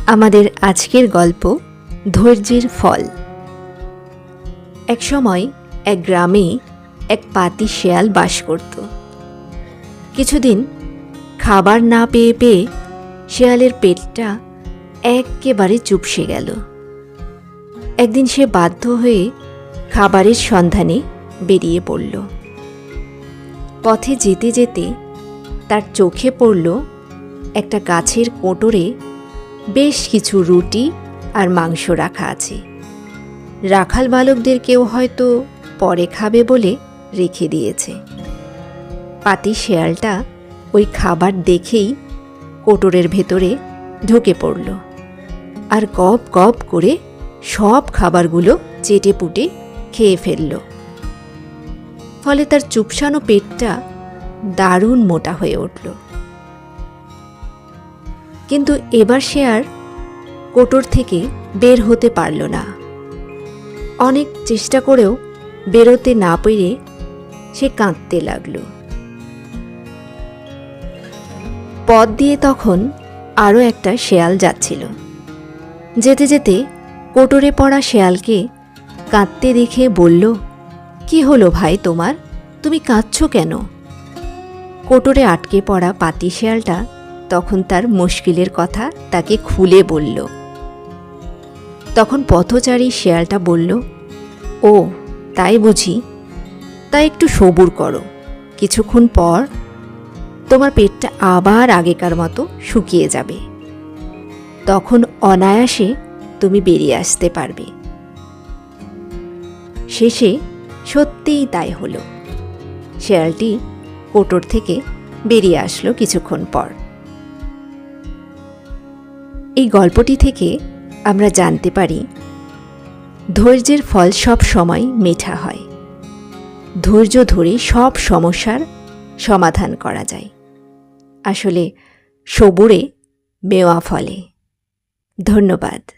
আমাদের আজকের গল্প ধৈর্যের ফল। এক সময় এক গ্রামে এক পাতি শেয়াল বাস করত। কিছুদিন খাবার না পেয়ে পেয়ে শেয়ালের পেটটা একেবারে চুপসে গেল। একদিন সে বাধ্য হয়ে খাবারের সন্ধানে বেরিয়ে পড়ল। পথে যেতে যেতে তার চোখে পড়ল একটা গাছের কোটরে বেশ কিছু রুটি আর মাংস রাখা আছে। রাখাল বালকদের কেউ হয়তো পরে খাবে বলে রেখে দিয়েছে। পাতি শেয়ালটা ওই খাবার দেখেই কোটরের ভেতরে ঢুকে পড়ল আর গপ গপ করে সব খাবারগুলো চেটে পুটে খেয়ে ফেলল। ফলে তার চুপসানো পেটটা দারুণ মোটা হয়ে উঠল। কিন্তু এবার সে আর কোটর থেকে বের হতে পারল না। অনেক চেষ্টা করেও বেরোতে না পেরে সে কাঁদতে লাগল। পথ দিয়ে তখন আরও একটা শেয়াল যাচ্ছিল। যেতে যেতে কোটরে পড়া শেয়ালকে কাঁদতে দেখে বলল, কি হলো ভাই তোমার, তুমি কাঁদছো কেন? কোটরে আটকে পড়া পাতি শেয়ালটা তখন তার মুশকিলের কথা তাকে খুলে বলল। তখন পথচারী শেয়ালটা বলল, ও তাই বুঝি, তাই একটু সবুর করো, কিছুক্ষণ পর তোমার পেটটা আবার আগেকার মতো শুকিয়ে যাবে, তখন অনায়াসে তুমি বেরিয়ে আসতে পারবে। শেষে সত্যিই তাই হলো। শেয়ালটি কোটর থেকে বেরিয়ে আসলো কিছুক্ষণ পর। এই গল্পটি থেকে আমরা জানতে পারি ধৈর্যের ফল সব সময় মিঠা হয়। ধৈর্য ধরে সব সমস্যার সমাধান করা যায়। আসলে সবুরে মেওয়া ফলে। ধন্যবাদ।